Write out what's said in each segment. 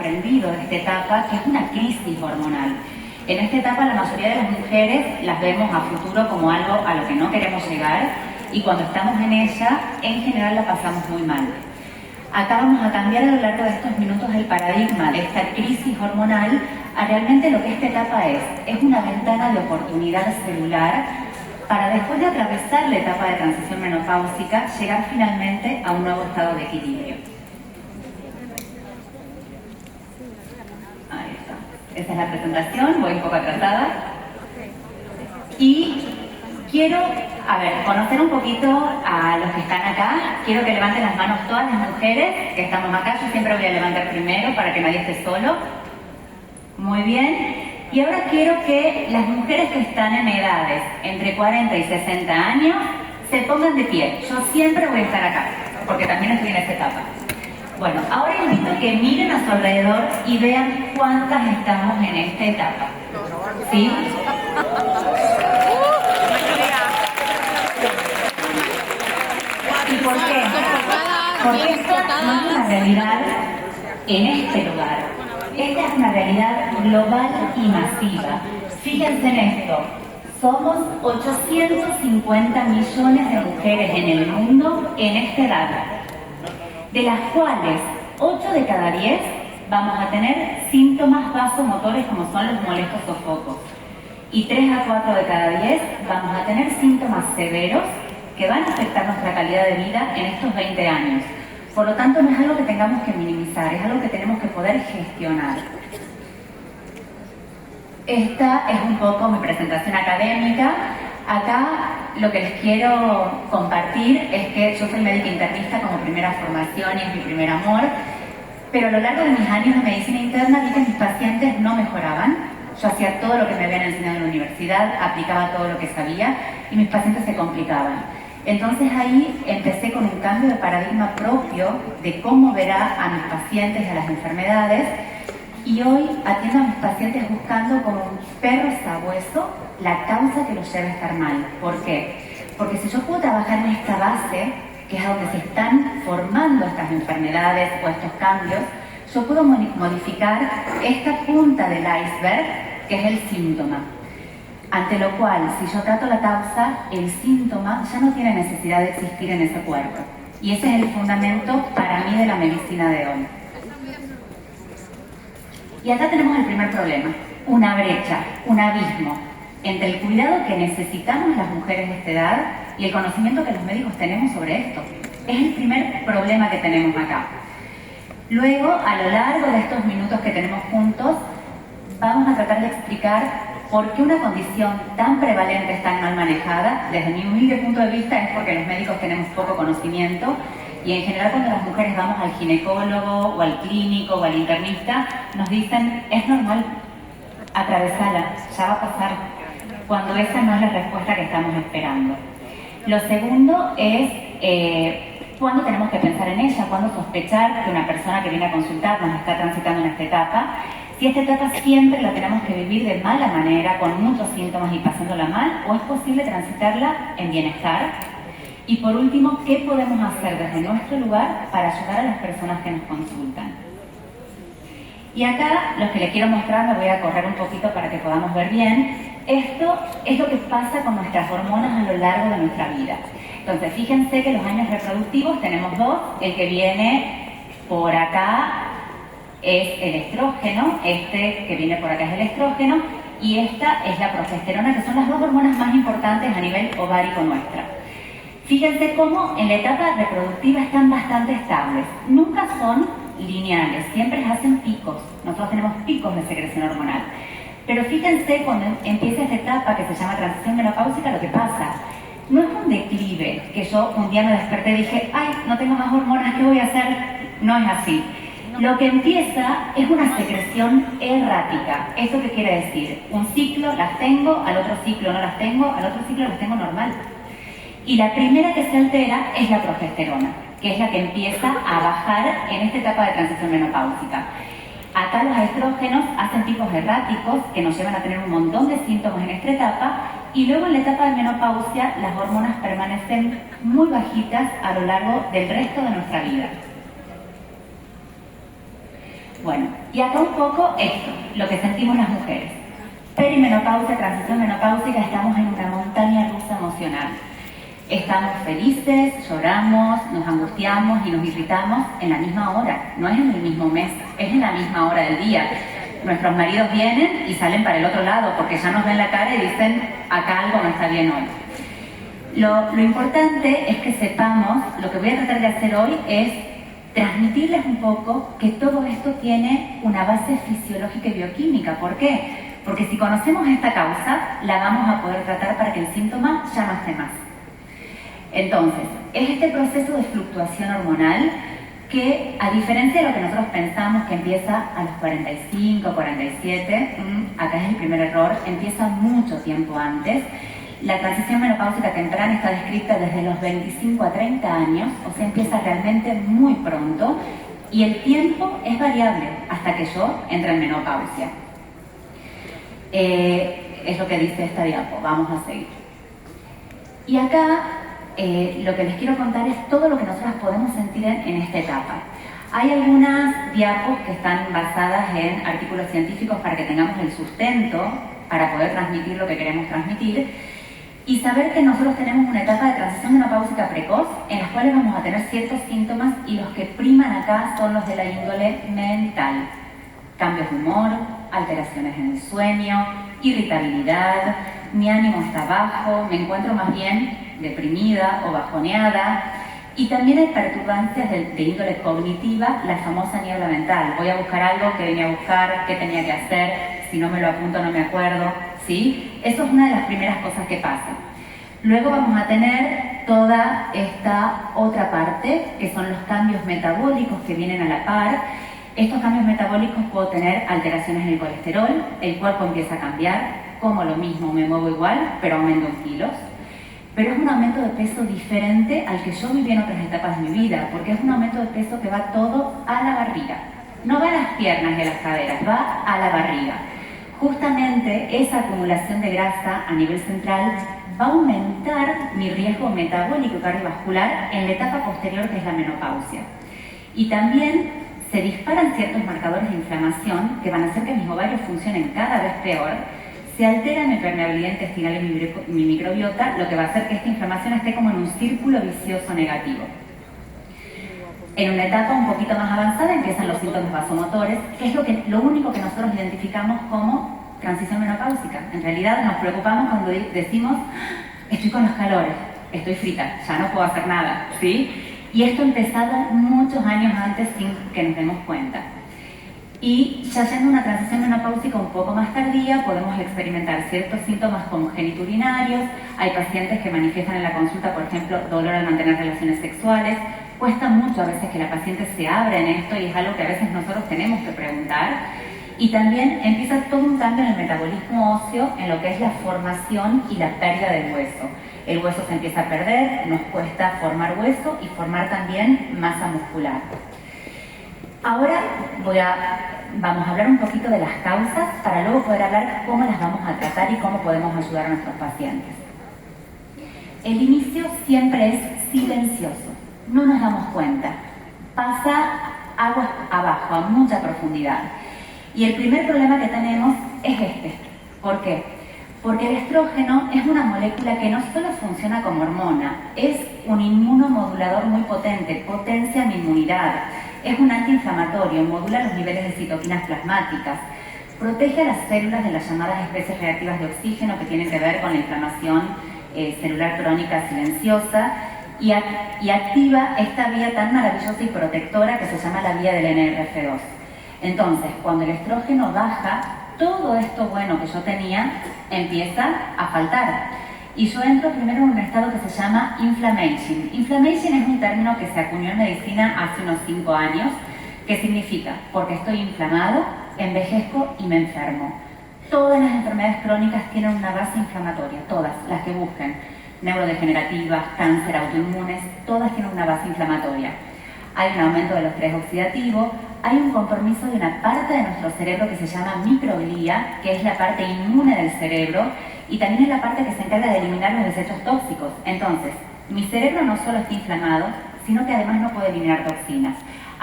aprendido de esta etapa, que es una crisis hormonal. En esta etapa la mayoría de las mujeres las vemos a futuro como algo a lo que no queremos llegar, y cuando estamos en ella, en general la pasamos muy mal. Acá vamos a cambiar a lo largo de estos minutos el paradigma de esta crisis hormonal a realmente lo que esta etapa es una ventana de oportunidad celular para, después de atravesar la etapa de transición menopáusica, llegar finalmente a un nuevo estado de equilibrio. Ahí está. Esta es la presentación, voy un poco atrasada. Y quiero, conocer un poquito a los que están acá. Quiero que levanten las manos todas las mujeres que estamos acá. Yo siempre voy a levantar primero para que nadie esté solo. Muy bien. Y ahora quiero que las mujeres que están en edades entre 40 y 60 años se pongan de pie. Yo siempre voy a estar acá, porque también estoy en esta etapa. Bueno, ahora invito a que miren a su alrededor y vean cuántas estamos en esta etapa. ¿Sí? ¿Y por qué? Porque esto no es una realidad en este lugar. Esta es una realidad global y masiva. Fíjense en esto. Somos 850 millones de mujeres en el mundo en esta edad, de las cuales 8 de cada 10 vamos a tener síntomas vasomotores como son los molestos sofocos. Y 3 a 4 de cada 10 vamos a tener síntomas severos que van a afectar nuestra calidad de vida en estos 20 años. Por lo tanto, no es algo que tengamos que minimizar, es algo que tenemos que poder gestionar. Esta es un poco mi presentación académica. Acá lo que les quiero compartir es que yo soy médica internista como primera formación y es mi primer amor, pero a lo largo de mis años de medicina interna vi que mis pacientes no mejoraban. Yo hacía todo lo que me habían enseñado en la universidad, aplicaba todo lo que sabía y mis pacientes se complicaban. Entonces ahí empecé con un cambio de paradigma propio de cómo ver a mis pacientes y a las enfermedades, y hoy atiendo a mis pacientes buscando como un perro sabueso la causa que los lleva a estar mal. ¿Por qué? Porque si yo puedo trabajar en esta base, que es a donde se están formando estas enfermedades o estos cambios, yo puedo modificar esta punta del iceberg, que es el síntoma. Ante lo cual, si yo trato la causa, el síntoma ya no tiene necesidad de existir en ese cuerpo. Y ese es el fundamento para mí de la medicina de hoy. Y acá tenemos el primer problema, una brecha, un abismo entre el cuidado que necesitamos las mujeres de esta edad y el conocimiento que los médicos tenemos sobre esto. Es el primer problema que tenemos acá. Luego, a lo largo de estos minutos que tenemos juntos, vamos a tratar de explicar por qué una condición tan prevalente es tan mal manejada. Desde mi humilde punto de vista es porque los médicos tenemos poco conocimiento, y en general cuando las mujeres vamos al ginecólogo o al clínico o al internista nos dicen es normal, atravesala, ya va a pasar, cuando esa no es la respuesta que estamos esperando. Lo segundo es cuándo tenemos que pensar en ella, cuándo sospechar que una persona que viene a consultarnos está transitando en esta etapa. Si esta etapa siempre la tenemos que vivir de mala manera, con muchos síntomas y pasándola mal, o es posible transitarla en bienestar. Y por último, ¿qué podemos hacer desde nuestro lugar para ayudar a las personas que nos consultan? Y acá, lo que les quiero mostrar, me voy a correr un poquito para que podamos ver bien. Esto es lo que pasa con nuestras hormonas a lo largo de nuestra vida. Entonces, fíjense que los años reproductivos tenemos dos. El que viene por acá es el estrógeno, este que viene por acá es el estrógeno, y esta es la progesterona, que son las dos hormonas más importantes a nivel ovárico nuestra. Fíjense cómo en la etapa reproductiva están bastante estables, nunca son lineales, siempre hacen picos. Nosotros tenemos picos de secreción hormonal. Pero fíjense cuando empieza esta etapa que se llama transición menopáusica, lo que pasa. No es un declive, que yo un día me desperté y dije, ay, no tengo más hormonas, ¿qué voy a hacer? No es así. Lo que empieza es una secreción errática. ¿Eso qué quiere decir? Un ciclo las tengo, al otro ciclo no las tengo, al otro ciclo las tengo normal. Y la primera que se altera es la progesterona, que es la que empieza a bajar en esta etapa de transición menopáusica. Acá los estrógenos hacen picos erráticos que nos llevan a tener un montón de síntomas en esta etapa, y luego en la etapa de menopausia las hormonas permanecen muy bajitas a lo largo del resto de nuestra vida. Bueno, Y acá un poco esto, lo que sentimos las mujeres. Perimenopausia, transición menopáusica, estamos en una montaña rusa emocional. Estamos felices, lloramos, nos angustiamos y nos irritamos en la misma hora. No es en el mismo mes, es en la misma hora del día. Nuestros maridos vienen y salen para el otro lado porque ya nos ven la cara y dicen, acá algo no está bien hoy. Lo importante es que sepamos, lo que voy a tratar de hacer hoy es transmitirles un poco que todo esto tiene una base fisiológica y bioquímica. ¿Por qué? Porque si conocemos esta causa, la vamos a poder tratar para que el síntoma ya no esté más. Entonces, es este proceso de fluctuación hormonal que, a diferencia de lo que nosotros pensamos que empieza a los 45, 47, acá es el primer error, empieza mucho tiempo antes. La transición menopáusica temprana está descrita desde los 25 a 30 años, o sea, empieza realmente muy pronto, y el tiempo es variable hasta que yo entre en menopausia. Es lo que dice esta diapo, vamos a seguir. Y acá lo que les quiero contar es todo lo que nosotras podemos sentir en esta etapa. Hay algunas diapos que están basadas en artículos científicos para que tengamos el sustento para poder transmitir lo que queremos transmitir y saber que nosotros tenemos una etapa de transición menopáusica precoz en las cuales vamos a tener ciertos síntomas y los que priman acá son los de la índole mental. Cambios de humor, alteraciones en el sueño, irritabilidad, mi ánimo está bajo, me encuentro más bien deprimida o bajoneada, y también hay perturbancias de índole cognitiva, la famosa niebla mental. Voy a buscar algo que venía a buscar, qué tenía que hacer, si no me lo apunto no me acuerdo, ¿sí? Eso es una de las primeras cosas que pasa. Luego vamos a tener toda esta otra parte, que son los cambios metabólicos que vienen a la par. Estos cambios metabólicos puedo tener alteraciones en el colesterol, el cuerpo empieza a cambiar, como lo mismo, me muevo igual, pero aumento en kilos. Pero es un aumento de peso diferente al que yo viví en otras etapas de mi vida, porque es un aumento de peso que va todo a la barriga. No va a las piernas y a las caderas, va a la barriga. Justamente esa acumulación de grasa a nivel central va a aumentar mi riesgo metabólico y cardiovascular en la etapa posterior, que es la menopausia. Y también se disparan ciertos marcadores de inflamación que van a hacer que mis ovarios funcionen cada vez peor. Se altera mi permeabilidad intestinal y mi microbiota, lo que va a hacer que esta inflamación esté como en un círculo vicioso negativo. En una etapa un poquito más avanzada empiezan los síntomas vasomotores, que es lo único que nosotros identificamos como transición menopáusica. En realidad nos preocupamos cuando decimos, estoy con los calores, estoy frita, ya no puedo hacer nada, ¿sí? Y esto ha empezado muchos años antes sin que nos demos cuenta. Y ya yendo a una transición menopáusica un poco más tardía, podemos experimentar ciertos síntomas como geniturinarios. Hay pacientes que manifiestan en la consulta, por ejemplo, dolor al mantener relaciones sexuales. Cuesta mucho a veces que la paciente se abra en esto y es algo que a veces nosotros tenemos que preguntar. Y también empieza todo un cambio en el metabolismo óseo, en lo que es la formación y la pérdida del hueso. El hueso se empieza a perder, nos cuesta formar hueso y formar también masa muscular. Ahora vamos a hablar un poquito de las causas para luego poder hablar cómo las vamos a tratar y cómo podemos ayudar a nuestros pacientes. El inicio siempre es silencioso, no nos damos cuenta, pasa aguas abajo, a mucha profundidad. Y el primer problema que tenemos es este. ¿Por qué? Porque el estrógeno es una molécula que no solo funciona como hormona, es un inmunomodulador muy potente, potencia mi inmunidad. Es un antiinflamatorio, modula los niveles de citoquinas plasmáticas, protege a las células de las llamadas especies reactivas de oxígeno que tienen que ver con la inflamación celular crónica silenciosa y activa esta vía tan maravillosa y protectora que se llama la vía del NRF2. Entonces, cuando el estrógeno baja, todo esto bueno que yo tenía empieza a faltar. Y yo entro primero en un estado que se llama inflammation. Inflammation es un término que se acuñó en medicina hace unos 5 años, que significa, porque estoy inflamado, envejezco y me enfermo. Todas las enfermedades crónicas tienen una base inflamatoria, todas, las que busquen, neurodegenerativas, cáncer, autoinmunes, todas tienen una base inflamatoria. Hay un aumento del estrés oxidativo, hay un compromiso de una parte de nuestro cerebro que se llama microglía, que es la parte inmune del cerebro, y también es la parte que se encarga de eliminar los desechos tóxicos. Entonces, mi cerebro no solo está inflamado, sino que además no puede eliminar toxinas.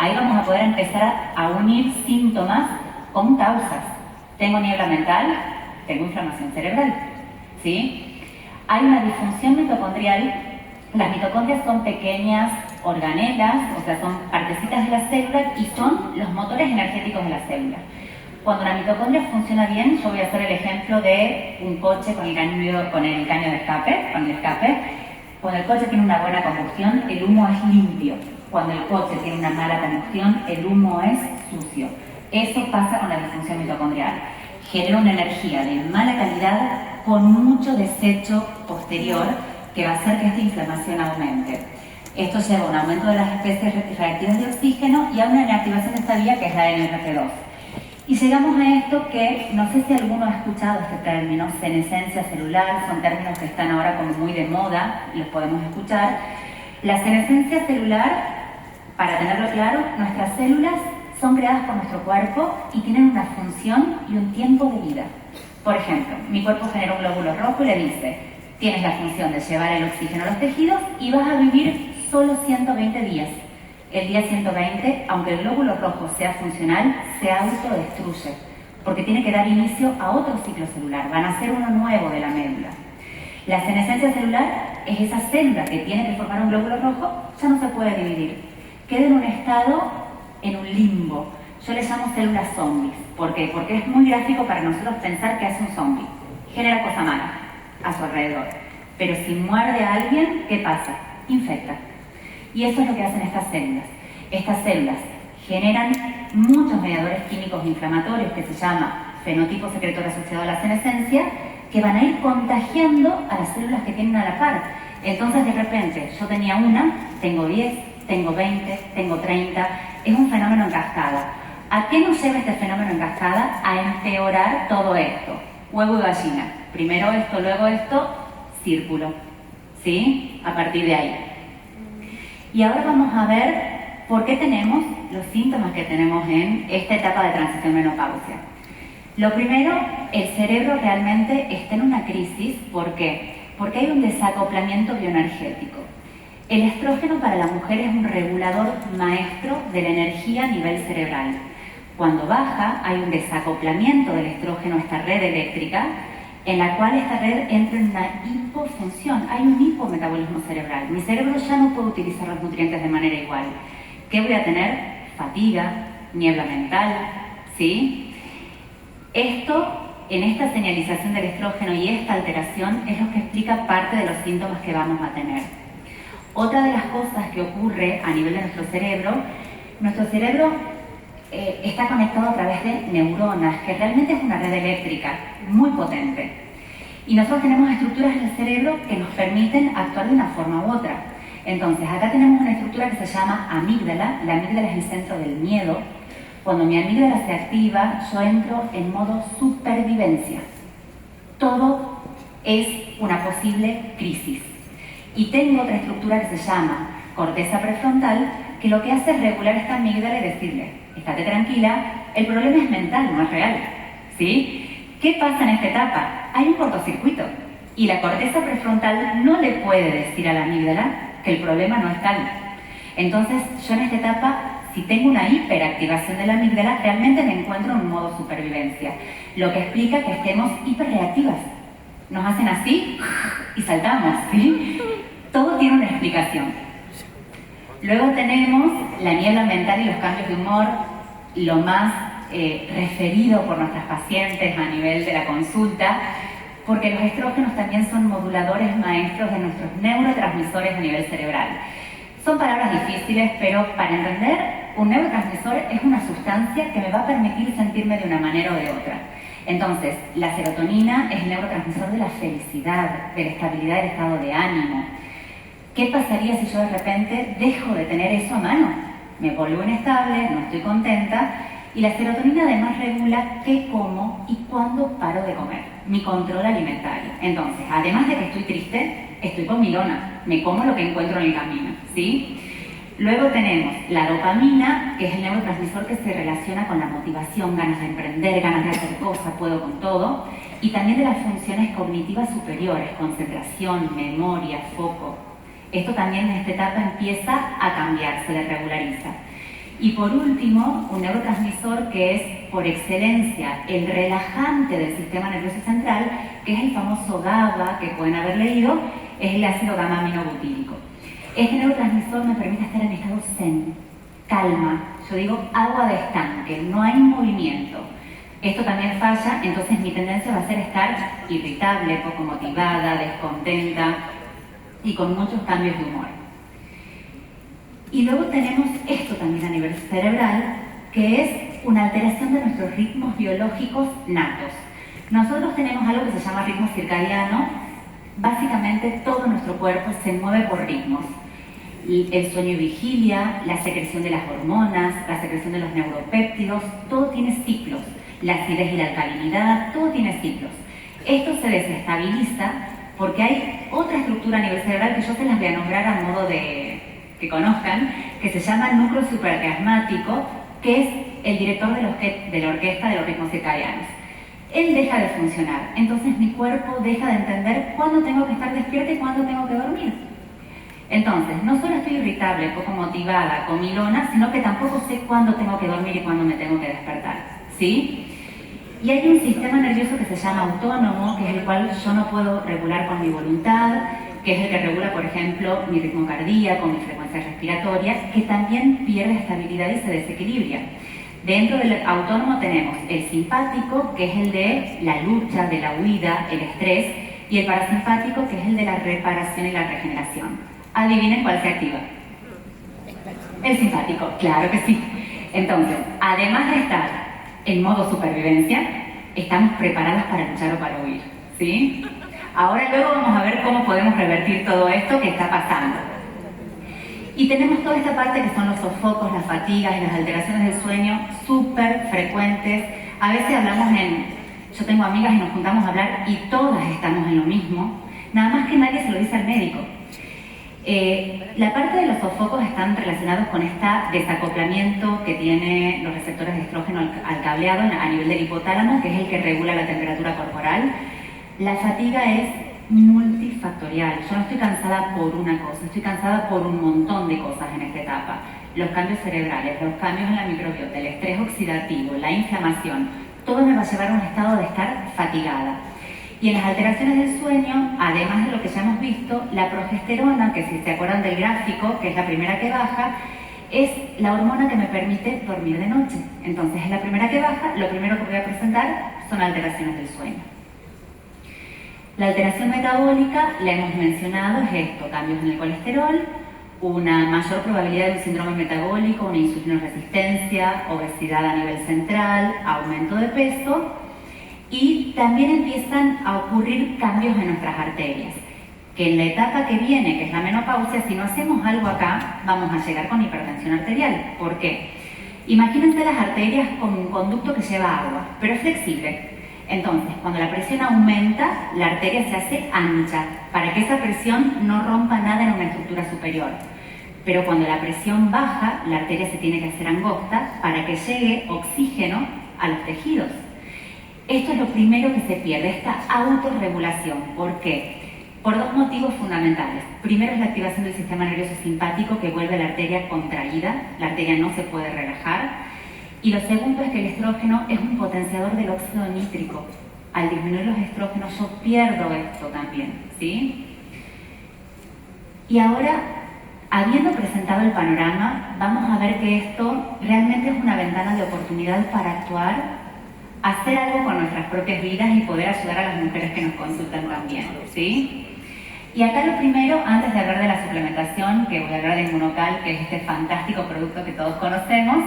Ahí vamos a poder empezar a unir síntomas con causas. Tengo niebla mental, tengo inflamación cerebral, ¿sí? Hay una disfunción mitocondrial. Las mitocondrias son pequeñas organelas, o sea, son partecitas de la célula y son los motores energéticos de la célula. Cuando una mitocondria funciona bien, yo voy a hacer el ejemplo de un coche con el caño de escape, con el escape. Cuando el coche tiene una buena combustión, el humo es limpio. Cuando el coche tiene una mala combustión, el humo es sucio. Eso pasa con la disfunción mitocondrial. Genera una energía de mala calidad con mucho desecho posterior que va a hacer que esta inflamación aumente. Esto lleva a un aumento de las especies reactivas de oxígeno y a una inactivación de esta vía que es la NRF2. Y llegamos a esto que, no sé si alguno ha escuchado este término, senescencia celular, son términos que están ahora como muy de moda, los podemos escuchar. La senescencia celular, para tenerlo claro, nuestras células son creadas por nuestro cuerpo y tienen una función y un tiempo de vida. Por ejemplo, mi cuerpo genera un glóbulo rojo y le dice, tienes la función de llevar el oxígeno a los tejidos y vas a vivir solo 120 días. El día 120, aunque el glóbulo rojo sea funcional, se autodestruye, porque tiene que dar inicio a otro ciclo celular, van a ser uno nuevo de la médula. La senescencia celular es esa célula que tiene que formar un glóbulo rojo, ya no se puede dividir. Queda en un estado, en un limbo. Yo le llamo células zombies. ¿Por qué? Porque es muy gráfico para nosotros pensar que hace un zombie. Genera cosa mala a su alrededor. Pero si muerde a alguien, ¿qué pasa? Infecta. Y eso es lo que hacen estas células. Estas células generan muchos mediadores químicos inflamatorios que se llama fenotipo secretor asociado a la senescencia, que van a ir contagiando a las células que tienen a la par. Entonces, de repente, yo tenía una, tengo 10, tengo 20, tengo 30. Es un fenómeno en cascada. ¿A qué nos lleva este fenómeno en cascada? A empeorar todo esto. Huevo y gallina. Primero esto, luego esto, círculo. ¿Sí? A partir de ahí. Y ahora vamos a ver por qué tenemos los síntomas que tenemos en esta etapa de transición menopausia. Lo primero, el cerebro realmente está en una crisis. ¿Por qué? Porque hay un desacoplamiento bioenergético. El estrógeno para la mujer es un regulador maestro de la energía a nivel cerebral. Cuando baja, hay un desacoplamiento del estrógeno a esta red eléctrica, en la cual esta red entra en una hipofunción. Hay un hipometabolismo cerebral. Mi cerebro ya no puede utilizar los nutrientes de manera igual. ¿Qué voy a tener? Fatiga, niebla mental, ¿sí? Esto, en esta señalización del estrógeno y esta alteración, es lo que explica parte de los síntomas que vamos a tener. Otra de las cosas que ocurre a nivel de nuestro cerebro está conectado a través de neuronas, que realmente es una red eléctrica muy potente. Y nosotros tenemos estructuras en el cerebro que nos permiten actuar de una forma u otra. Entonces, acá tenemos una estructura que se llama amígdala. La amígdala es el centro del miedo. Cuando mi amígdala se activa, yo entro en modo supervivencia. Todo es una posible crisis. Y tengo otra estructura que se llama corteza prefrontal, que lo que hace es regular esta amígdala y decirle, estate tranquila, el problema es mental, no es real. ¿Sí? ¿Qué pasa en esta etapa? Hay un cortocircuito y la corteza prefrontal no le puede decir a la amígdala que el problema no es tal. Entonces, yo en esta etapa, si tengo una hiperactivación de la amígdala, realmente me encuentro en un modo supervivencia, lo que explica que estemos hiperreactivas. Nos hacen así y saltamos, ¿sí? Todo tiene una explicación. Luego tenemos la niebla mental y los cambios de humor, lo más referido por nuestras pacientes a nivel de la consulta, porque los estrógenos también son moduladores maestros de nuestros neurotransmisores a nivel cerebral. Son palabras difíciles, pero para entender, un neurotransmisor es una sustancia que me va a permitir sentirme de una manera o de otra. Entonces, la serotonina es el neurotransmisor de la felicidad, de la estabilidad del estado de ánimo. ¿Qué pasaría si yo de repente dejo de tener eso a mano? Me vuelvo inestable, no estoy contenta, y la serotonina además regula qué como y cuándo paro de comer, mi control alimentario. Entonces, además de que estoy triste, estoy comilona, me como lo que encuentro en el camino, ¿sí? Luego tenemos la dopamina, que es el neurotransmisor que se relaciona con la motivación, ganas de emprender, ganas de hacer cosas, puedo con todo, y también de las funciones cognitivas superiores, concentración, memoria, foco. Esto también en esta etapa empieza a cambiar, se le regulariza. Y por último, un neurotransmisor que es por excelencia el relajante del sistema nervioso central, que es el famoso GABA, que pueden haber leído, es el ácido gamma-aminobutírico. Este neurotransmisor me permite estar en estado zen, calma, yo digo agua de estanque, no hay movimiento. Esto también falla, entonces mi tendencia va a ser estar irritable, poco motivada, descontenta y con muchos cambios de humor. Y luego tenemos esto también a nivel cerebral, que es una alteración de nuestros ritmos biológicos natos. Nosotros tenemos algo que se llama ritmo circadiano. Básicamente todo nuestro cuerpo se mueve por ritmos. El sueño y vigilia, la secreción de las hormonas, la secreción de los neuropéptidos, todo tiene ciclos. La acidez y la alcalinidad, todo tiene ciclos. Esto se desestabiliza porque hay otra estructura a nivel cerebral que yo se las voy a nombrar a modo de que conozcan, que se llama el núcleo supraquiasmático, que es el director de la orquesta de los ritmos circadianos. Él deja de funcionar, entonces mi cuerpo deja de entender cuándo tengo que estar despierta y cuándo tengo que dormir. Entonces, no solo estoy irritable, poco motivada, comilona, sino que tampoco sé cuándo tengo que dormir y cuándo me tengo que despertar, ¿sí? Y hay un sistema nervioso que se llama autónomo, que es el cual yo no puedo regular con mi voluntad, que es el que regula, por ejemplo, mi ritmo cardíaco, mi frecuencia respiratoria, que también pierde estabilidad y se desequilibra. Dentro del autónomo tenemos el simpático, que es el de la lucha, de la huida, el estrés, y el parasimpático, que es el de la reparación y la regeneración. Adivinen cuál se activa. El simpático, claro que sí. Entonces, además de estar en modo supervivencia, estamos preparadas para luchar o para huir, ¿sí? Ahora luego vamos a ver cómo podemos revertir todo esto que está pasando. Y tenemos toda esta parte que son los sofocos, las fatigas y las alteraciones del sueño súper frecuentes. A veces yo tengo amigas y nos juntamos a hablar y todas estamos en lo mismo, nada más que nadie se lo dice al médico. La parte de los sofocos están relacionados con este desacoplamiento que tienen los receptores de estrógeno al cableado a nivel del hipotálamo, que es el que regula la temperatura corporal. La fatiga es multifactorial. Yo no estoy cansada por una cosa, estoy cansada por un montón de cosas en esta etapa. Los cambios cerebrales, los cambios en la microbiota, el estrés oxidativo, la inflamación, todo me va a llevar a un estado de estar fatigada. Y en las alteraciones del sueño, además de lo que ya hemos visto, la progesterona, que si se acuerdan del gráfico, que es la primera que baja, es la hormona que me permite dormir de noche. Entonces es la primera que baja, lo primero que voy a presentar son alteraciones del sueño. La alteración metabólica, la hemos mencionado, es esto: cambios en el colesterol, una mayor probabilidad de un síndrome metabólico, una insulinoresistencia, obesidad a nivel central, aumento de peso, y también empiezan a ocurrir cambios en nuestras arterias, que en la etapa que viene, que es la menopausia, si no hacemos algo acá, vamos a llegar con hipertensión arterial. ¿Por qué? Imagínense las arterias como un conducto que lleva agua, pero es flexible. Entonces, cuando la presión aumenta, la arteria se hace ancha, para que esa presión no rompa nada en una estructura superior. Pero cuando la presión baja, la arteria se tiene que hacer angosta para que llegue oxígeno a los tejidos. Esto es lo primero que se pierde, esta autorregulación. ¿Por qué? Por dos motivos fundamentales. Primero es la activación del sistema nervioso simpático, que vuelve a la arteria contraída, la arteria no se puede relajar. Y lo segundo es que el estrógeno es un potenciador del óxido nítrico. Al disminuir los estrógenos yo pierdo esto también, ¿sí? Y ahora, habiendo presentado el panorama, vamos a ver que esto realmente es una ventana de oportunidad para actuar, hacer algo con nuestras propias vidas y poder ayudar a las mujeres que nos consultan también, ¿sí? Y acá lo primero, antes de hablar de la suplementación, que voy a hablar de Inmunocal, que es este fantástico producto que todos conocemos,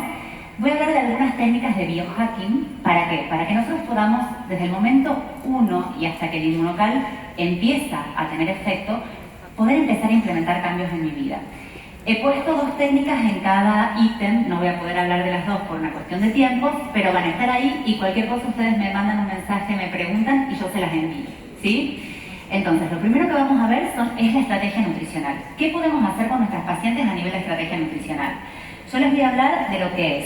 voy a hablar de algunas técnicas de biohacking. ¿Para qué? Para que nosotros podamos, desde el momento 1 y hasta que el Inmunocal empieza a tener efecto, poder empezar a implementar cambios en mi vida. He puesto dos técnicas en cada ítem, no voy a poder hablar de las dos por una cuestión de tiempos, pero van a estar ahí y cualquier cosa ustedes me mandan un mensaje, me preguntan y yo se las envío, ¿sí? Entonces, lo primero que vamos a ver es la estrategia nutricional. ¿Qué podemos hacer con nuestras pacientes a nivel de estrategia nutricional? Yo les voy a hablar de lo que es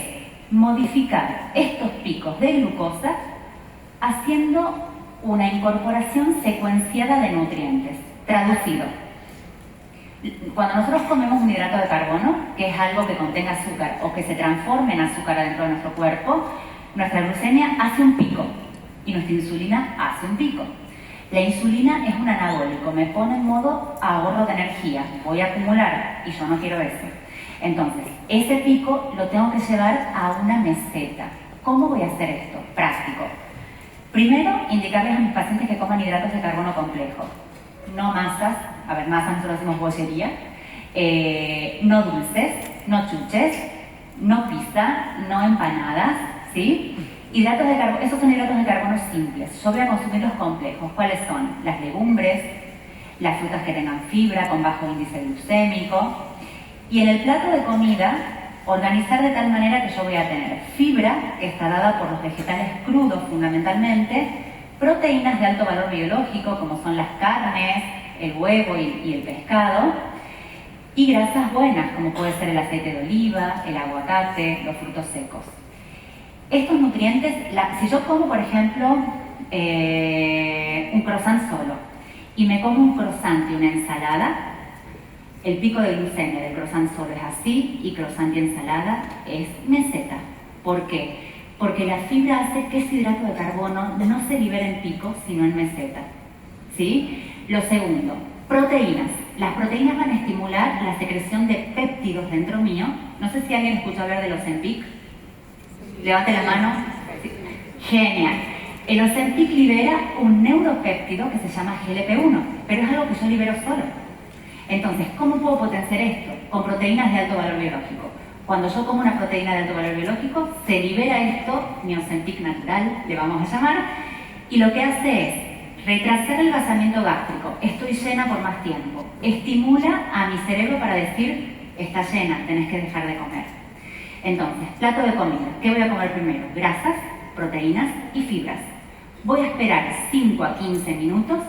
modificar estos picos de glucosa haciendo una incorporación secuenciada de nutrientes. Traducido, Cuando nosotros comemos un hidrato de carbono, que es algo que contenga azúcar o que se transforme en azúcar dentro de nuestro cuerpo, nuestra glucemia hace un pico y nuestra insulina hace un pico. La insulina es un anabólico, me pone en modo ahorro de energía, voy a acumular y yo no quiero eso. Entonces, ese pico lo tengo que llevar a una meseta. ¿Cómo voy a hacer esto? Práctico. Primero, indicarles a mis pacientes que coman hidratos de carbono complejos. No masas, a ver, masas nosotros hacemos bollería, no dulces, no chuches, no pizza, no empanadas, ¿sí? Hidratos de carbono, esos son hidratos de carbono simples. Yo voy a consumir los complejos. ¿Cuáles son? Las legumbres, las frutas que tengan fibra con bajo índice glucémico. Y en el plato de comida, organizar de tal manera que yo voy a tener fibra, que está dada por los vegetales crudos fundamentalmente, proteínas de alto valor biológico, como son las carnes, el huevo y el pescado, y grasas buenas, como puede ser el aceite de oliva, el aguacate, los frutos secos. Estos nutrientes, si yo como, por ejemplo, un croissant solo, y me como un croissant y una ensalada, el pico de glucemia del croissant solo es así, y croissant y ensalada es meseta. ¿Por qué? Porque la fibra hace que ese hidrato de carbono no se libere en pico, sino en meseta. ¿Sí? Lo segundo, proteínas. Las proteínas van a estimular la secreción de péptidos dentro mío. No sé si alguien escuchó hablar del Ozempic. Levante la mano. Sí. Genial. El Ozempic libera un neuropéptido que se llama GLP-1, pero es algo que yo libero solo. Entonces, ¿cómo puedo potenciar esto? Con proteínas de alto valor biológico. Cuando yo como una proteína de alto valor biológico, se libera esto, mi Ozempic natural, le vamos a llamar, y lo que hace es retrasar el vaciamiento gástrico. Estoy llena por más tiempo. Estimula a mi cerebro para decir, está llena, tenés que dejar de comer. Entonces, plato de comida. ¿Qué voy a comer primero? Grasas, proteínas y fibras. Voy a esperar 5 a 15 minutos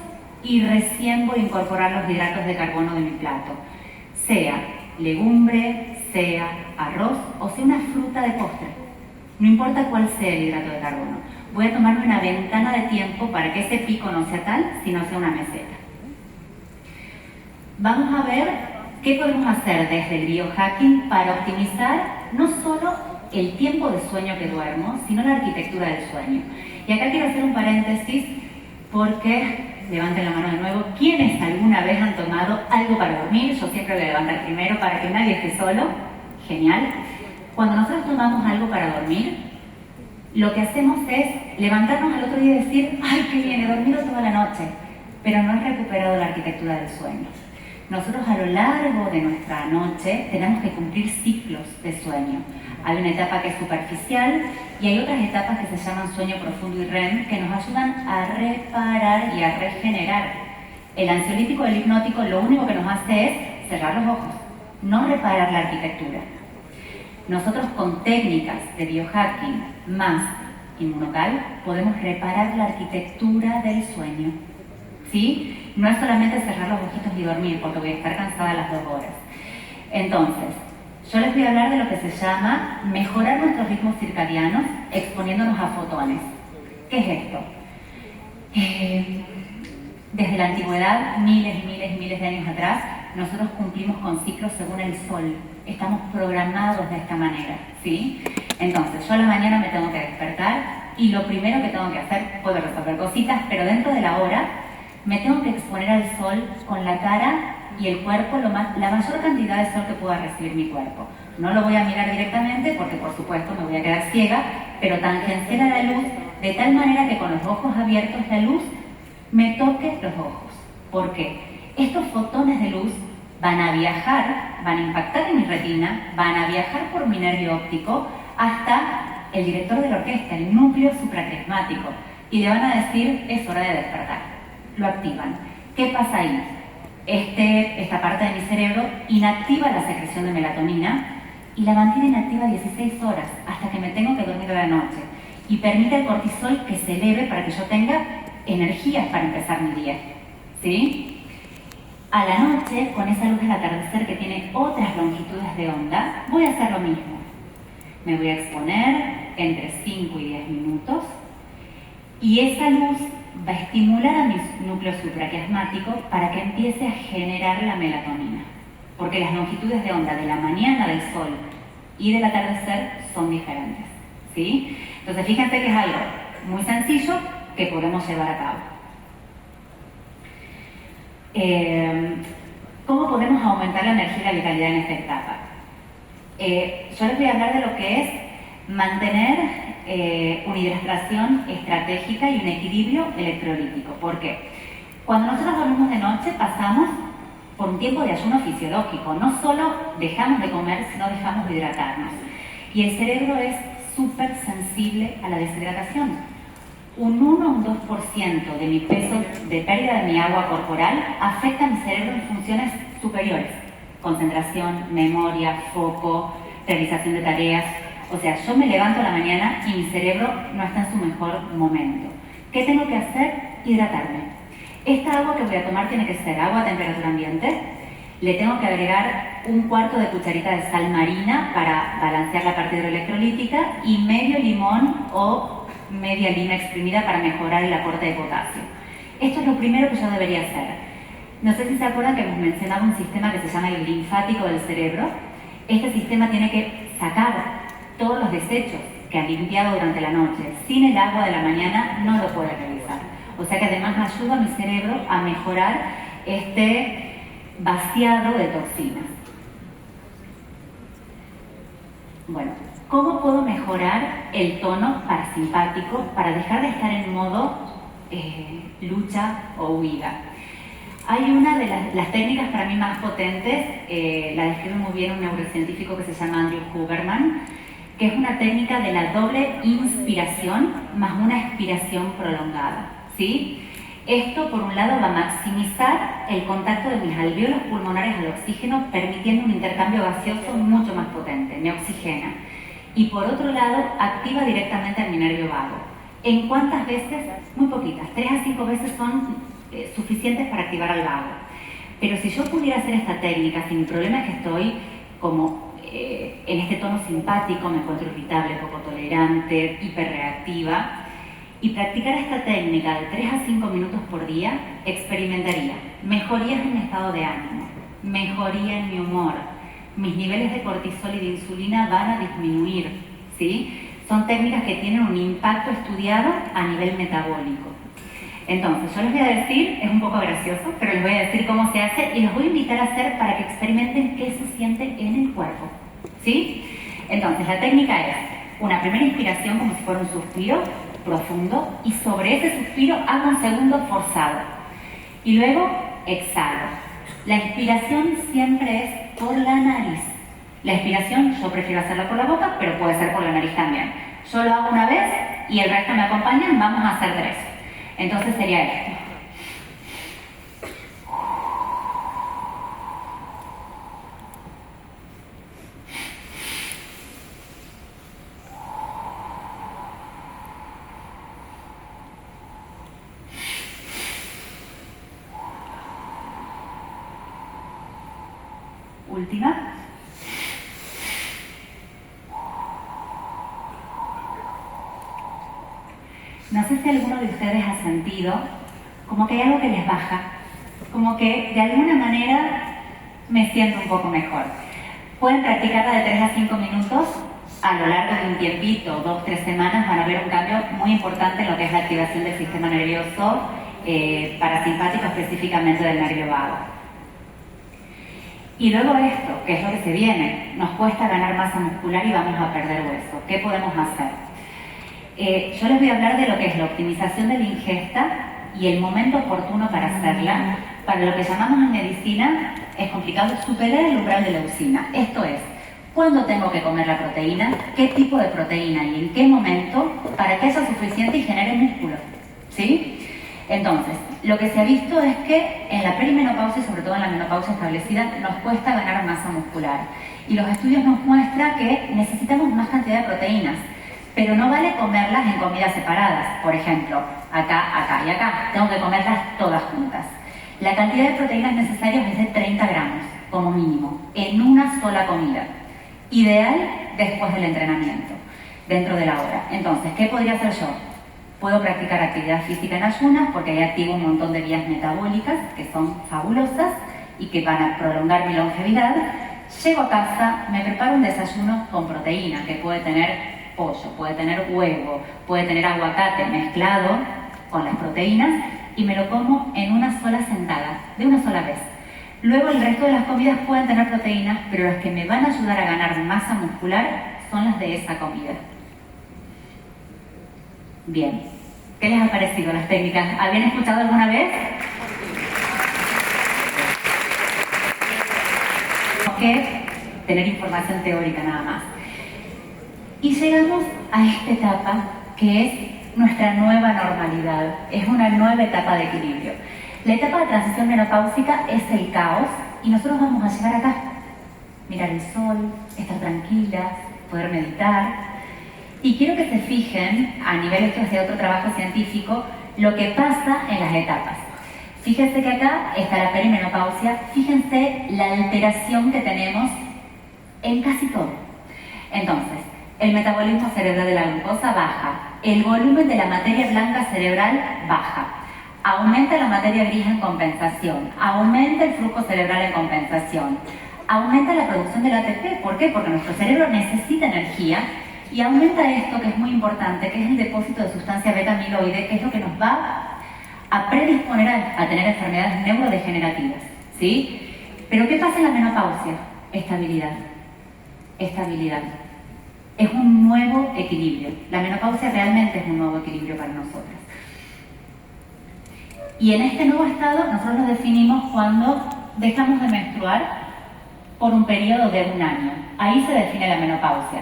y recién voy a incorporar los hidratos de carbono de mi plato. Sea legumbre, sea arroz o sea una fruta de postre. No importa cuál sea el hidrato de carbono. Voy a tomarme una ventana de tiempo para que ese pico no sea tal, sino sea una meseta. Vamos a ver qué podemos hacer desde el biohacking para optimizar no solo el tiempo de sueño que duermo, sino la arquitectura del sueño. Y acá quiero hacer un paréntesis porque, levanten la mano de nuevo, ¿quiénes alguna vez han tomado algo para dormir? Yo siempre voy a levantar primero para que nadie esté solo. Genial. Cuando nosotros tomamos algo para dormir, lo que hacemos es levantarnos al otro día y decir, ¡ay, qué bien, he dormido toda la noche! Pero no he recuperado la arquitectura del sueño. Nosotros a lo largo de nuestra noche tenemos que cumplir ciclos de sueño. Hay una etapa que es superficial y hay otras etapas que se llaman sueño profundo y REM que nos ayudan a reparar y a regenerar. El ansiolítico y el hipnótico lo único que nos hace es cerrar los ojos, no reparar la arquitectura. Nosotros con técnicas de biohacking más inmunocal podemos reparar la arquitectura del sueño. ¿Sí? No es solamente cerrar los ojitos y dormir, porque voy a estar cansada a las 2 horas. Entonces, yo les voy a hablar de lo que se llama mejorar nuestros ritmos circadianos exponiéndonos a fotones. ¿Qué es esto? Desde la antigüedad, miles y miles y miles de años atrás, nosotros cumplimos con ciclos según el sol. Estamos programados de esta manera, ¿sí? Entonces, yo a la mañana me tengo que despertar y lo primero que tengo que hacer, puedo resolver cositas, pero dentro de la hora, me tengo que exponer al sol con la cara y el cuerpo la mayor cantidad de sol que pueda recibir mi cuerpo. No lo voy a mirar directamente porque por supuesto me voy a quedar ciega, pero tangencial a la luz de tal manera que con los ojos abiertos la luz me toque los ojos. ¿Por qué? Estos fotones de luz van a viajar, van a impactar en mi retina, van a viajar por mi nervio óptico hasta el director de la orquesta, el núcleo supraquiasmático, y le van a decir, es hora de despertar. Lo activan. ¿Qué pasa ahí? Esta parte de mi cerebro inactiva la secreción de melatonina y la mantiene inactiva 16 horas hasta que me tengo que dormir a la noche y permite al cortisol que se eleve para que yo tenga energías para empezar mi día. ¿Sí? A la noche, con esa luz del atardecer que tiene otras longitudes de onda, voy a hacer lo mismo. Me voy a exponer entre 5 y 10 minutos y esa luz va a estimular a mi núcleo supraquiasmático para que empiece a generar la melatonina. porque las longitudes de onda de la mañana del sol y del atardecer son diferentes, ¿sí? Entonces fíjense que es algo muy sencillo que podemos llevar a cabo. ¿Cómo podemos aumentar la energía y la vitalidad en esta etapa? Yo les voy a hablar de lo que es mantener una hidratación estratégica y un equilibrio electrolítico. ¿Por qué? Cuando nosotros dormimos de noche pasamos por un tiempo de ayuno fisiológico. No solo dejamos de comer, sino dejamos de hidratarnos. Y el cerebro es súper sensible a la deshidratación. Un 1 o un 2% de mi peso de pérdida de mi agua corporal afecta a mi cerebro en funciones superiores. Concentración, memoria, foco, realización de tareas. O sea, yo me levanto a la mañana y mi cerebro no está en su mejor momento. ¿Qué tengo que hacer? Hidratarme. Esta agua que voy a tomar tiene que ser agua a temperatura ambiente. Le tengo que agregar un cuarto de cucharita de sal marina para balancear la parte hidroelectrolítica y medio limón o media lima exprimida para mejorar el aporte de potasio. Esto es lo primero que yo debería hacer. No sé si se acuerdan que hemos mencionado un sistema que se llama el linfático del cerebro. Este sistema tiene que sacar todos los desechos que ha limpiado durante la noche. Sin el agua de la mañana no lo puede realizar. O sea que además ayuda a mi cerebro a mejorar este vaciado de toxinas. Bueno, ¿cómo puedo mejorar el tono parasimpático para dejar de estar en modo lucha o huida? Hay una de las técnicas para mí más potentes, la describe muy bien un neurocientífico que se llama Andrew Huberman, que es una técnica de la doble inspiración más una expiración prolongada, ¿sí? Esto, por un lado, va a maximizar el contacto de mis alvéolos pulmonares al oxígeno, permitiendo un intercambio gaseoso mucho más potente, me oxigena. Y por otro lado, activa directamente a mi nervio vago. ¿En cuántas veces? Muy poquitas, 3 a 5 veces son suficientes para activar al vago. Pero si yo pudiera hacer esta técnica, si mi problema es que estoy como en este tono simpático, me encuentro irritable, poco tolerante, hiperreactiva, y practicar esta técnica de 3 a 5 minutos por día, experimentaría mejorías en mi estado de ánimo, mejoría en mi humor, mis niveles de cortisol y de insulina van a disminuir, ¿sí? Son técnicas que tienen un impacto estudiado a nivel metabólico. Entonces, yo les voy a decir, es un poco gracioso, pero les voy a decir cómo se hace y los voy a invitar a hacer para que experimenten qué se siente en el cuerpo, ¿sí? Entonces, la técnica es una primera inspiración como si fuera un suspiro profundo y sobre ese suspiro hago un segundo forzado y luego exhalo. La inspiración siempre es por la nariz. La expiración yo prefiero hacerla por la boca, pero puede ser por la nariz también. Yo lo hago una vez y el resto me acompañan, vamos a hacer 3. Entonces sería esto. Última. No sé si alguno de ustedes ha sentido como que hay algo que les baja, como que de alguna manera me siento un poco mejor. Pueden practicarla de 3 a 5 minutos a lo largo de un tiempito, 2 o 3 semanas, van a ver un cambio muy importante en lo que es la activación del sistema nervioso parasimpático, específicamente del nervio vago. Y luego esto, que es lo que se viene, nos cuesta ganar masa muscular y vamos a perder hueso. ¿Qué podemos hacer? Yo les voy a hablar de lo que es la optimización de la ingesta y el momento oportuno para hacerla. Para lo que llamamos en medicina, es complicado superar el umbral de leucina. Esto es, ¿cuándo tengo que comer la proteína? ¿Qué tipo de proteína y en qué momento? Para que haya suficiente y genere músculo, ¿sí? Entonces, lo que se ha visto es que en la perimenopausia y sobre todo en la menopausia establecida nos cuesta ganar masa muscular. Y los estudios nos muestran que necesitamos más cantidad de proteínas, pero no vale comerlas en comidas separadas. Por ejemplo, acá, acá y acá. Tengo que comerlas todas juntas. La cantidad de proteínas necesarias es de 30 gramos, como mínimo, en una sola comida. Ideal después del entrenamiento, dentro de la hora. Entonces, ¿qué podría hacer yo? Puedo practicar actividad física en ayunas porque ahí activo un montón de vías metabólicas que son fabulosas y que van a prolongar mi longevidad, llego a casa, me preparo un desayuno con proteína, que puede tener pollo, puede tener huevo, puede tener aguacate mezclado con las proteínas y me lo como en una sola sentada, de una sola vez. Luego el resto de las comidas pueden tener proteínas, pero las que me van a ayudar a ganar masa muscular son las de esa comida. Bien, ¿qué les ha parecido las técnicas? ¿Habían escuchado alguna vez? Que tener información teórica nada más. Y llegamos a esta etapa que es nuestra nueva normalidad, es una nueva etapa de equilibrio. La etapa de transición menopáusica es el caos y nosotros vamos a llegar acá, mirar el sol, estar tranquilas, poder meditar. Y quiero que se fijen, a nivel esto es de otro trabajo científico, lo que pasa en las etapas. Fíjense que acá está la perimenopausia, fíjense la alteración que tenemos en casi todo. Entonces, el metabolismo cerebral de la glucosa baja, el volumen de la materia blanca cerebral baja, aumenta la materia gris en compensación, aumenta el flujo cerebral en compensación, aumenta la producción del ATP. ¿Por qué? Porque nuestro cerebro necesita energía y aumenta esto que es muy importante, que es el depósito de sustancia beta-amiloide, que es lo que nos va a predisponer a tener enfermedades neurodegenerativas, ¿sí? Pero ¿qué pasa en la menopausia? Estabilidad. Estabilidad. Es un nuevo equilibrio. La menopausia realmente es un nuevo equilibrio para nosotras. Y en este nuevo estado nosotros lo definimos cuando dejamos de menstruar por un periodo de 1 año. Ahí se define la menopausia.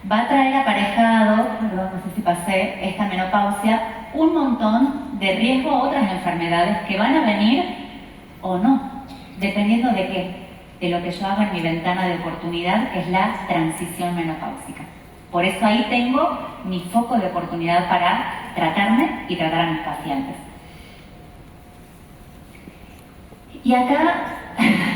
Va a traer aparejado, no sé si pasé, esta menopausia, un montón de riesgo a otras enfermedades que van a venir o no, dependiendo de qué, de lo que yo haga en mi ventana de oportunidad, que es la transición menopáusica. Por eso ahí tengo mi foco de oportunidad para tratarme y tratar a mis pacientes. Y acá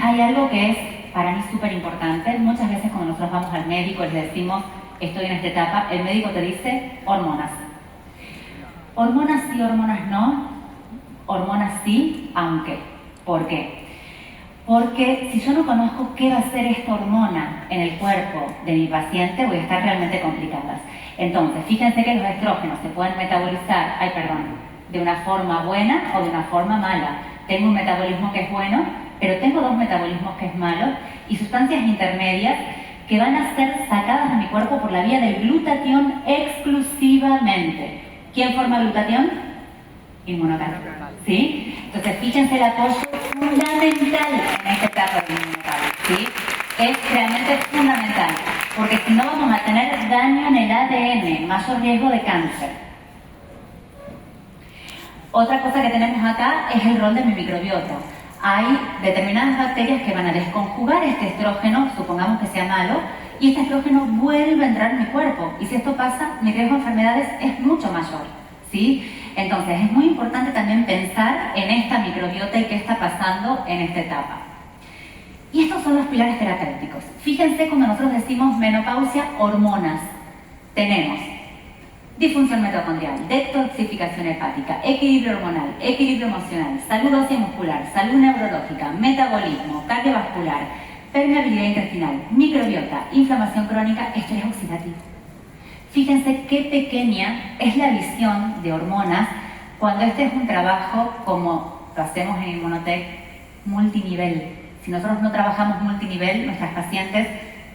hay algo que es para mí súper importante. Muchas veces cuando nosotros vamos al médico y le decimos estoy en esta etapa, el médico te dice hormonas. Hormonas sí, hormonas no. Hormonas sí, aunque. ¿Por qué? Porque si yo no conozco qué va a hacer esta hormona en el cuerpo de mi paciente, voy a estar realmente complicadas. Entonces, fíjense que los estrógenos se pueden metabolizar, de una forma buena o de una forma mala. Tengo un metabolismo que es bueno, pero tengo 2 metabolismos que es malo y sustancias intermedias que van a ser sacadas de mi cuerpo por la vía del glutatión exclusivamente. ¿Quién forma glutatión? Inmunocal. ¿Sí? Entonces, fíjense el apoyo fundamental en esta etapa de inmunocal. ¿Sí? Es realmente fundamental, porque si no vamos a tener daño en el ADN, mayor riesgo de cáncer. Otra cosa que tenemos acá es el rol de mi microbiota. Hay determinadas bacterias que van a desconjugar este estrógeno, supongamos que sea malo, y este estrógeno vuelve a entrar en mi cuerpo. Y si esto pasa, mi riesgo de enfermedades es mucho mayor, ¿sí? Entonces, es muy importante también pensar en esta microbiota y qué está pasando en esta etapa. Y estos son los pilares terapéuticos. Fíjense cuando nosotros decimos menopausia, hormonas. Tenemos disfunción mitocondrial, detoxificación hepática, equilibrio hormonal, equilibrio emocional, salud ósea y muscular, salud neurológica, metabolismo, cardiovascular, permeabilidad intestinal, microbiota, inflamación crónica, estrés oxidativo. Fíjense qué pequeña es la visión de hormonas cuando este es un trabajo como lo hacemos en Inmunotech, multinivel. Si nosotros no trabajamos multinivel, nuestras pacientes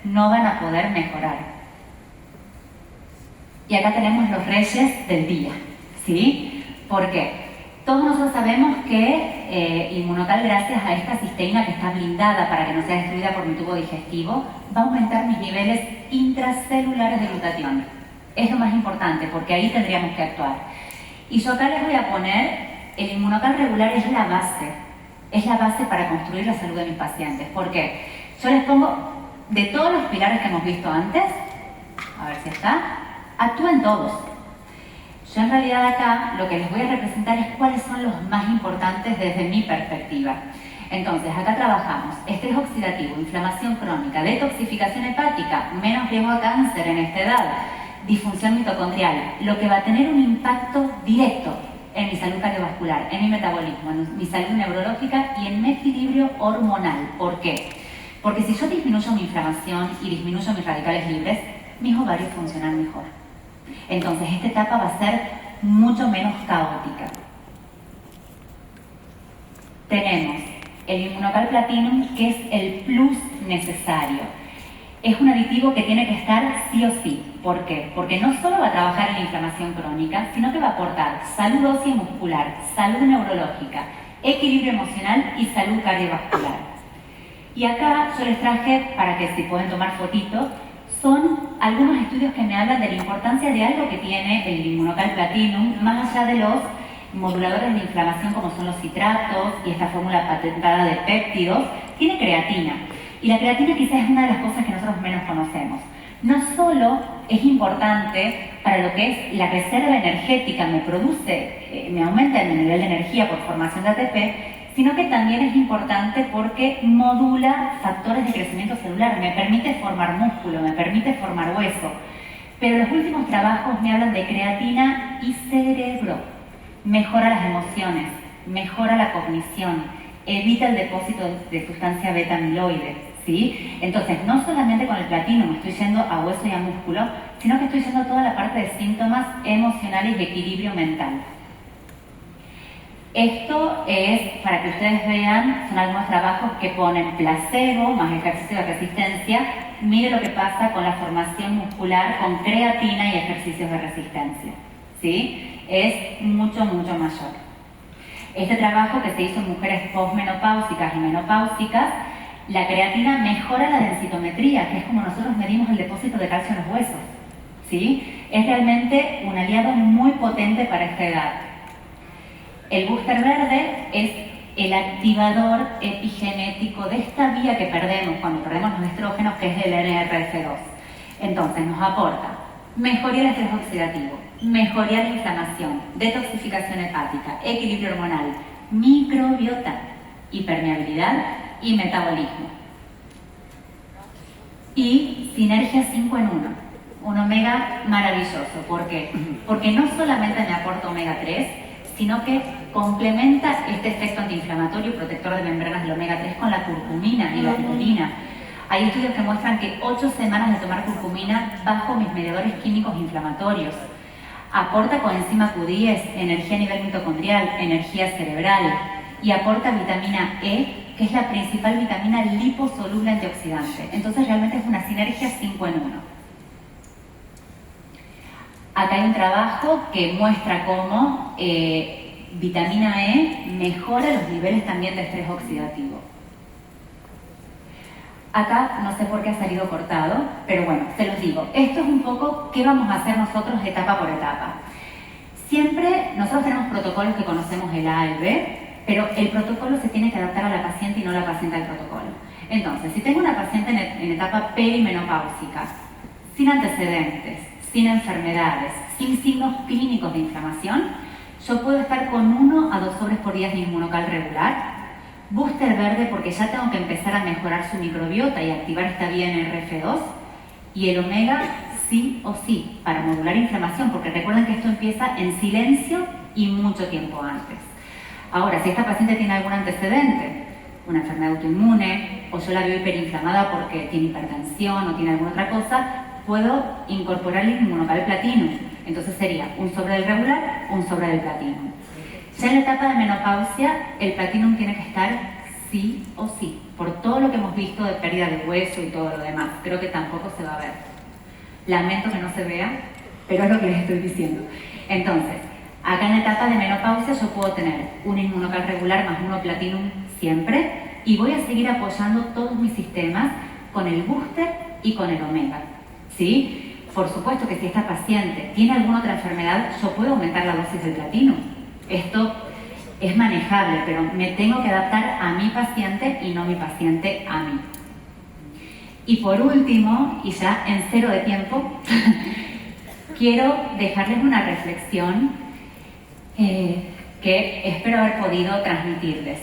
no van a poder mejorar. Y acá tenemos los reyes del día, ¿sí? ¿Por qué? Todos nosotros sabemos que Inmunocal, gracias a esta cisteína que está blindada para que no sea destruida por mi tubo digestivo, va a aumentar mis niveles intracelulares de glutatión. Es lo más importante, porque ahí tendríamos que actuar. Y yo acá les voy a poner, el Inmunocal regular es la base para construir la salud de mis pacientes. ¿Por qué? Yo les pongo, de todos los pilares que hemos visto antes, a ver si está, actúen todos. Yo en realidad acá lo que les voy a representar es cuáles son los más importantes desde mi perspectiva. Entonces, acá trabajamos estrés oxidativo, inflamación crónica, detoxificación hepática, menos riesgo a cáncer en esta edad, disfunción mitocondrial, lo que va a tener un impacto directo en mi salud salud cardiovascular, en mi metabolismo, en mi salud neurológica y en mi equilibrio hormonal. ¿Por qué? Porque si yo disminuyo mi inflamación y disminuyo mis radicales libres, mis ovarios funcionan mejor. Entonces, esta etapa va a ser mucho menos caótica. Tenemos el Immunocal Platinum, que es el plus necesario. Es un aditivo que tiene que estar sí o sí. ¿Por qué? Porque no solo va a trabajar en la inflamación crónica, sino que va a aportar salud ósea y muscular, salud neurológica, equilibrio emocional y salud cardiovascular. Y acá yo les traje, para que si pueden tomar fotitos, son algunos estudios que me hablan de la importancia de algo que tiene el Immunocal Platinum, más allá de los moduladores de inflamación como son los citratos y esta fórmula patentada de péptidos. Tiene creatina. Y la creatina quizás es una de las cosas que nosotros menos conocemos. No solo es importante para lo que es la reserva energética, me aumenta el nivel de energía por formación de ATP, sino que también es importante porque modula factores de crecimiento celular, me permite formar músculo, me permite formar hueso. Pero los últimos trabajos me hablan de creatina y cerebro. Mejora las emociones, mejora la cognición, evita el depósito de sustancia beta-amiloide, ¿sí? Entonces, no solamente con el platino me estoy yendo a hueso y a músculo, sino que estoy yendo a toda la parte de síntomas emocionales y equilibrio mental. Esto es, para que ustedes vean, son algunos trabajos que ponen placebo más ejercicio de resistencia. Mire lo que pasa con la formación muscular con creatina y ejercicios de resistencia, ¿sí? Es mucho, mucho mayor. Este trabajo que se hizo en mujeres posmenopáusicas y menopáusicas, la creatina mejora la densitometría, que es como nosotros medimos el depósito de calcio en los huesos, ¿sí? Es realmente un aliado muy potente para esta edad. El booster verde es el activador epigenético de esta vía que perdemos cuando perdemos los estrógenos, que es el NRF2. Entonces nos aporta mejoría del estrés oxidativo, mejoría la inflamación, detoxificación hepática, equilibrio hormonal, microbiota, hipermeabilidad y metabolismo. Y sinergia 5 en 1, un omega maravilloso. ¿Por qué? Porque no solamente me aporta omega 3, sino que complementa este efecto antiinflamatorio y protector de membranas del omega 3 con la curcumina y la purina. Hay estudios que muestran que 8 semanas de tomar curcumina bajo mis mediadores químicos inflamatorios. Aporta coenzima Q10, energía a nivel mitocondrial, energía cerebral, y aporta vitamina E, que es la principal vitamina liposoluble antioxidante. Entonces realmente es una sinergia 5 en 1. Acá hay un trabajo que muestra cómo vitamina E mejora los niveles también de estrés oxidativo. Acá no sé por qué ha salido cortado, pero bueno, se los digo. Esto es un poco qué vamos a hacer nosotros etapa por etapa. Siempre nosotros tenemos protocolos que conocemos el A, el B, pero el protocolo se tiene que adaptar a la paciente y no la paciente al protocolo. Entonces, si tengo una paciente en etapa perimenopáusica, sin antecedentes, sin enfermedades, sin signos clínicos de inflamación, yo puedo estar con 1 a 2 sobres por día de inmunocal regular, booster verde porque ya tengo que empezar a mejorar su microbiota y activar esta vía NRF2, y el omega sí o sí, para modular inflamación, porque recuerden que esto empieza en silencio y mucho tiempo antes. Ahora, si esta paciente tiene algún antecedente, una enfermedad autoinmune, o yo la veo hiperinflamada porque tiene hipertensión o tiene alguna otra cosa, puedo incorporar el Immunocal Platinum. Entonces sería un sobre del regular, un sobre del Platinum. Ya en la etapa de menopausia, el Platinum tiene que estar sí o sí, por todo lo que hemos visto de pérdida de hueso y todo lo demás. Creo que tampoco se va a ver. Lamento que no se vea, pero es lo que les estoy diciendo. Entonces, acá en la etapa de menopausia yo puedo tener un Immunocal regular más 1 Platinum siempre, y voy a seguir apoyando todos mis sistemas con el booster y con el omega, ¿sí? Por supuesto que si esta paciente tiene alguna otra enfermedad, yo puedo aumentar la dosis del Platinum. Esto es manejable, pero me tengo que adaptar a mi paciente y no mi paciente a mí. Y por último, y ya en cero de tiempo, quiero dejarles una reflexión que espero haber podido transmitirles.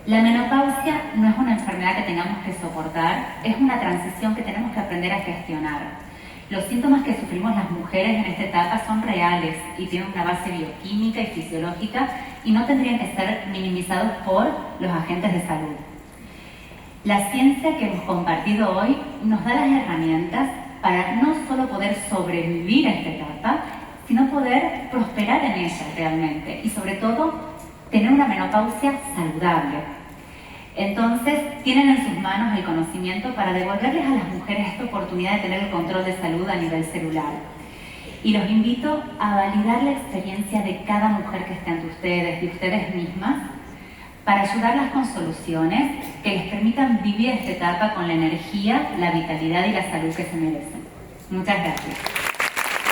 La menopausia no es una enfermedad que tengamos que soportar, es una transición que tenemos que aprender a gestionar. Los síntomas que sufrimos las mujeres en esta etapa son reales y tienen una base bioquímica y fisiológica y no tendrían que ser minimizados por los agentes de salud. La ciencia que hemos compartido hoy nos da las herramientas para no solo poder sobrevivir a esta etapa, sino poder prosperar en ella realmente y sobre todo tener una menopausia saludable. Entonces, tienen en sus manos el conocimiento para devolverles a las mujeres esta oportunidad de tener el control de salud a nivel celular. Y los invito a validar la experiencia de cada mujer que esté ante ustedes, de ustedes mismas, para ayudarlas con soluciones que les permitan vivir esta etapa con la energía, la vitalidad y la salud que se merecen. Muchas gracias.